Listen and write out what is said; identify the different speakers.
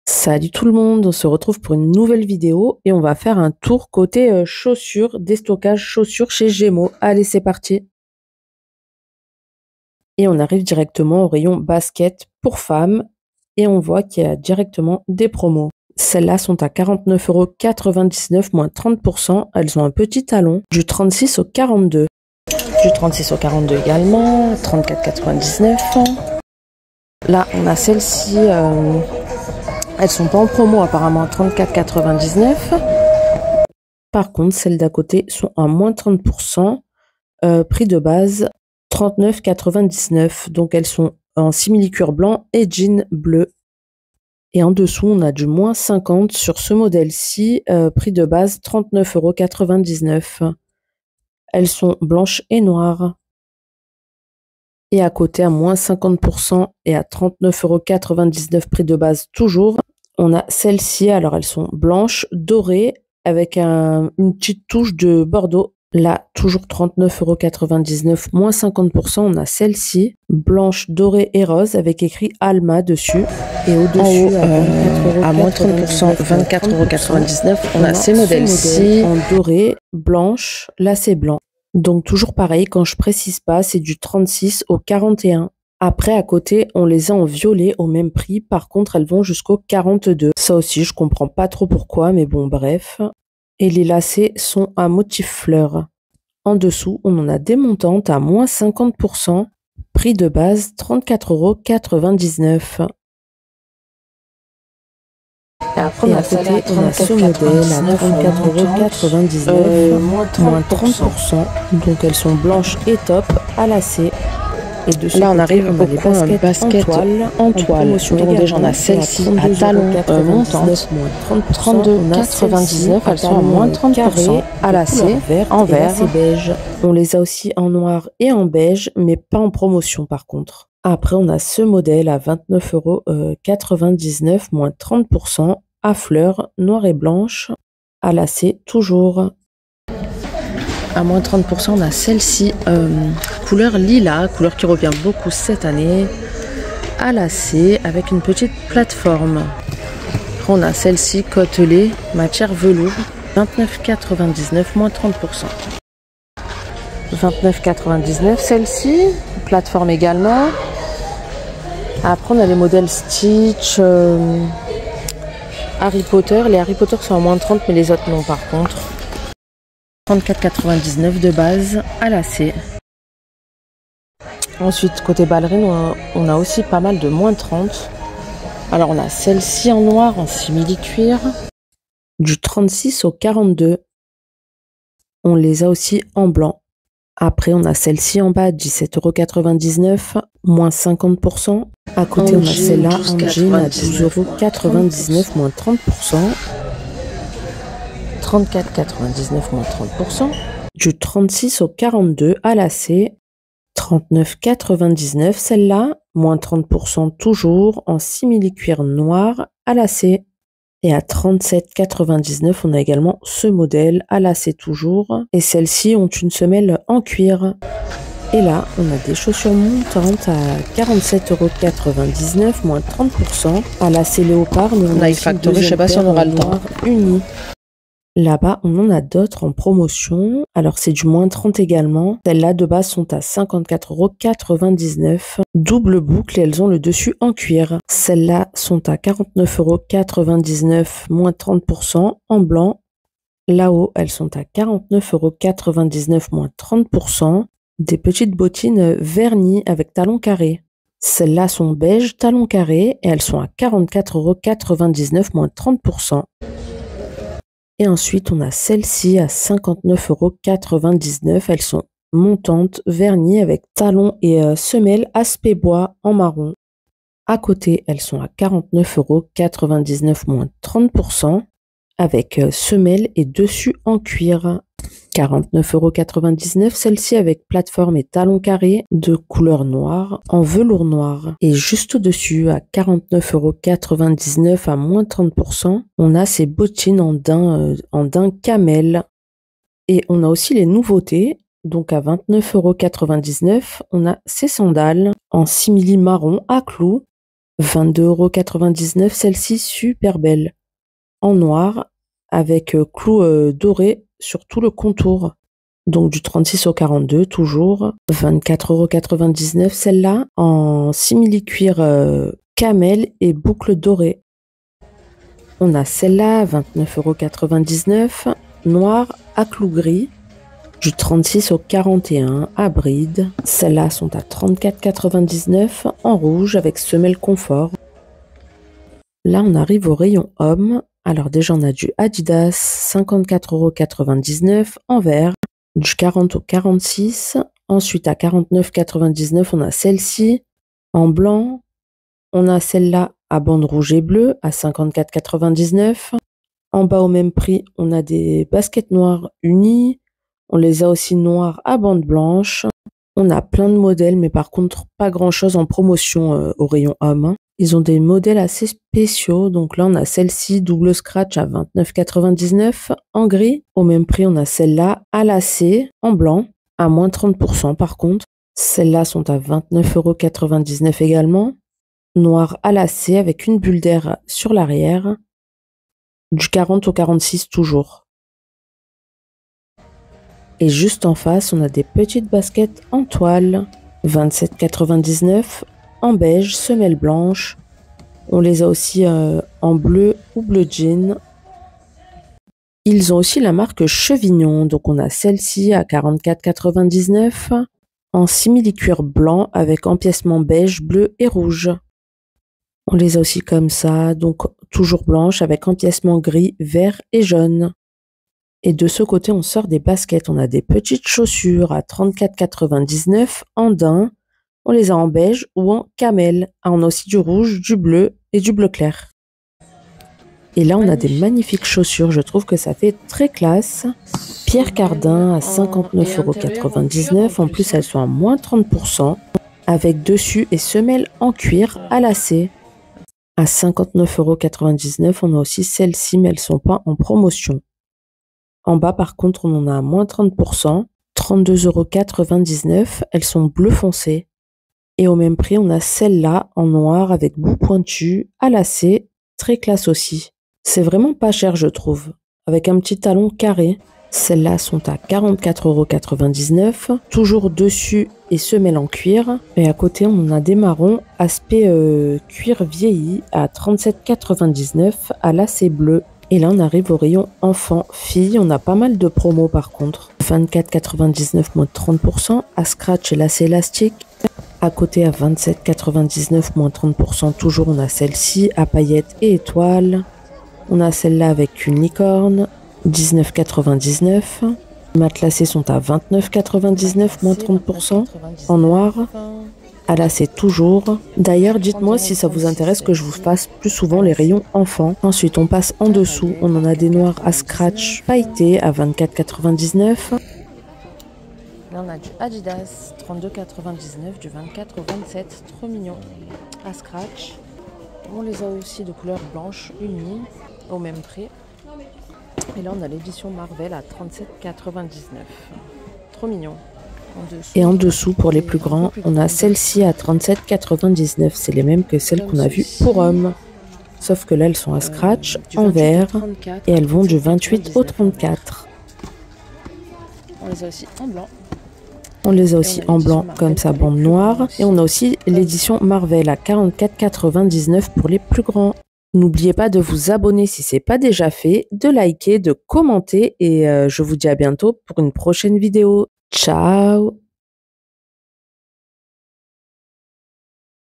Speaker 1: Salut tout le monde, on se retrouve pour une nouvelle vidéo et on va faire un tour côté chaussures, déstockage chaussures chez Gémeaux. Allez, c'est parti. Et on arrive directement au rayon basket pour femmes et on voit qu'il y a directement des promos. Celles-là sont à 49,99 € moins 30%. Elles ont un petit talon du 36 au 42. Du 36 au 42 également, 34,99 €. Là, on a celle-ci... elles sont pas en promo apparemment à 34,99 €. Par contre, celles d'à côté sont à moins 30%. Prix de base 39,99 €. Donc elles sont en simili-cuir blanc et jean bleu. Et en dessous, on a du moins 50 sur ce modèle-ci. Prix de base 39,99 €. Elles sont blanches et noires. Et à côté, à moins 50% et à 39,99 € prix de base toujours. On a celles-ci, alors elles sont blanches, dorées, avec une petite touche de bordeaux. Là, toujours 39,99 €, moins 50%. On a celle-ci, blanche, dorée et rose, avec écrit Alma dessus. Et au-dessus,
Speaker 2: à moins 30%, 24,99 €, on a ces modèles-ci.
Speaker 1: En doré, blanche, lacet blanc. Donc toujours pareil, quand je précise pas, c'est du 36 au 41. Après, à côté, on les a en violet au même prix. Par contre, elles vont jusqu'au 42. Ça aussi, je comprends pas trop pourquoi, mais bon, bref. Et les lacets sont à motif fleur. En dessous, on en a des montantes à moins 50%. Prix de base 34,99 €. Et après, à côté, on a ce modèle à 34,99 €, moins 30%. Donc elles sont blanches et top, à lacets.
Speaker 2: Et dessus, là, on arrive au coin basket en toile. Donc déjà, on a celle-ci à talons montante, 32,99 €. Elles sont à moins 30%, à lacets, en vert
Speaker 1: et beige. On les a aussi en noir et en beige, mais pas en promotion par contre. Après, on a ce modèle à 29,99 €, moins 30%, à fleurs, noire et blanche, à lacets toujours.
Speaker 2: À moins 30%, on a celle-ci, couleur lilas, couleur qui revient beaucoup cette année, à lacets, avec une petite plateforme. Après, on a celle-ci, côtelée, matière velours, 29,99 €, moins 30%. 29,99 €, celle-ci, plateforme également. Après, on a les modèles Stitch, Harry Potter. Les Harry Potter sont à moins 30, mais les autres non par contre. 34,99 € de base, à lacets. Ensuite, côté ballerine, on a aussi pas mal de moins 30. Alors, on a celle-ci en noir, en simili-cuir, du 36 au 42. On les a aussi en blanc. Après, on a celle-ci en bas, 17,99 €, moins 50%. À côté, on a celle-là en jean à 12,99 €, moins 30%. 34,99 € moins 30%. Du 36 au 42 à lacets. 39,99 € celle-là, moins 30% toujours, en simili-cuir noir à lacets. Et à 37,99 €, on a également ce modèle à lacets toujours. Et celles-ci ont une semelle en cuir. Et là, on a des chaussures montantes à 47,99 €, moins 30%, à lacets léopard, mais on a Nike Factory, je sais pas si on aura le temps.
Speaker 1: Uni. Là-bas, on en a d'autres en promotion. Alors, c'est du moins 30 également. Celles-là, de base, sont à 54,99 €. Double boucle et elles ont le dessus en cuir. Celles-là sont à 49,99 €, moins 30%, en blanc. Là-haut, elles sont à 49,99 €, moins 30%. Des petites bottines vernies avec talons carrés. Celles-là sont beige, talons carrés, et elles sont à 44,99 €, moins 30%. Et ensuite, on a celles-ci à 59,99 €. Elles sont montantes, vernies avec talons et semelles aspect bois en marron. À côté, elles sont à 49,99 €, moins 30%, avec semelles et dessus en cuir. 49,99 €, celle-ci avec plateforme et talons carrés de couleur noire en velours noir. Et juste au-dessus, à 49,99 € à moins 30%, on a ces bottines en daim camel. Et on a aussi les nouveautés. Donc à 29,99 €, on a ces sandales en simili marron à clous 22,99 €, celle-ci super belle. En noir, avec clous dorés sur tout le contour. Donc du 36 au 42, toujours. 24,99 €, celle-là, en simili-cuir camel et boucles dorées. On a celle-là, 29,99 €, noir à clous gris. Du 36 au 41 à bride. Celles-là sont à 34,99 € en rouge avec semelle confort. Là, on arrive au rayon homme. Alors déjà, on a du Adidas, 54,99 € en vert. Du 40 au 46. Ensuite, à 49,99 €, on a celle-ci en blanc. On a celle-là à bande rouge et bleue à 54,99 €. En bas, au même prix, on a des baskets noires unies. On les a aussi noires à bande blanche. On a plein de modèles, mais par contre, pas grand-chose en promotion au rayon homme, hein. Ils ont des modèles assez spéciaux. Donc là, on a celle-ci, double scratch à 29,99 € en gris. Au même prix, on a celle-là à lacets en blanc, à moins 30% par contre. Celles-là sont à 29,99 € également. Noir à lacets avec une bulle d'air sur l'arrière. Du 40 au 46 toujours. Et juste en face, on a des petites baskets en toile, 27,99 € en beige, semelle blanche. On les a aussi en bleu ou bleu jean. Ils ont aussi la marque Chevignon, donc on a celle-ci à 44,99 € en simili-cuir blanc avec empiècement beige, bleu et rouge. On les a aussi comme ça, donc toujours blanches avec empiècement gris, vert et jaune. Et de ce côté, on sort des baskets. On a des petites chaussures à 34,99 € en daim. On les a en beige ou en camel. On a aussi du rouge, du bleu et du bleu clair. Et là, on a des magnifiques chaussures. Je trouve que ça fait très classe. Pierre Cardin à 59,99 €. En plus, elles sont à moins 30%. Avec dessus et semelles en cuir à lacets. À 59,99 €, on a aussi celles-ci, mais elles ne sont pas en promotion. En bas, par contre, on en a à moins 30%, 32,99 €. Elles sont bleu foncé. Et au même prix, on a celle-là en noir avec bout pointu, à lacets, très classe aussi. C'est vraiment pas cher, je trouve, avec un petit talon carré. Celles-là sont à 44,99 €, toujours dessus et semelle en cuir. Et à côté, on en a des marrons, aspect cuir vieilli à 37,99 € à lacets bleu. Et là, on arrive au rayon enfant-fille. On a pas mal de promos par contre. 24,99 moins 30%. À scratch et lacets élastiques. À côté, à 27,99 moins 30%. Toujours, on a celle-ci à paillettes et étoiles. On a celle-là avec une licorne. 19,99 €. Les matelassés sont à 29,99 moins 30%. En noir. À lacets toujours. D'ailleurs, dites-moi si ça vous intéresse que je vous fasse plus souvent les rayons enfants. Ensuite, on passe en dessous. On en a des noirs à scratch pailletés à 24,99 €.
Speaker 2: Là, on a du Adidas, 32,99 €, du 24 au 27. Trop mignon. À scratch. On les a aussi de couleur blanche unie, au même prix. Et là, on a l'édition Marvel à 37,99 €. Trop mignon.
Speaker 1: Et en dessous, pour les plus grands, on a celle-ci à 37,99 €. C'est les mêmes que celles qu'on a vues pour hommes. Sauf que là, elles sont à scratch, en vert, et elles vont du 28 au 34.
Speaker 2: On les a aussi en blanc.
Speaker 1: On les a aussi en blanc, comme ça, bande noire. Et on a aussi l'édition Marvel à 44,99 € pour les plus grands. N'oubliez pas de vous abonner si ce n'est pas déjà fait, de liker, de commenter, et je vous dis à bientôt pour une prochaine vidéo. Ciao!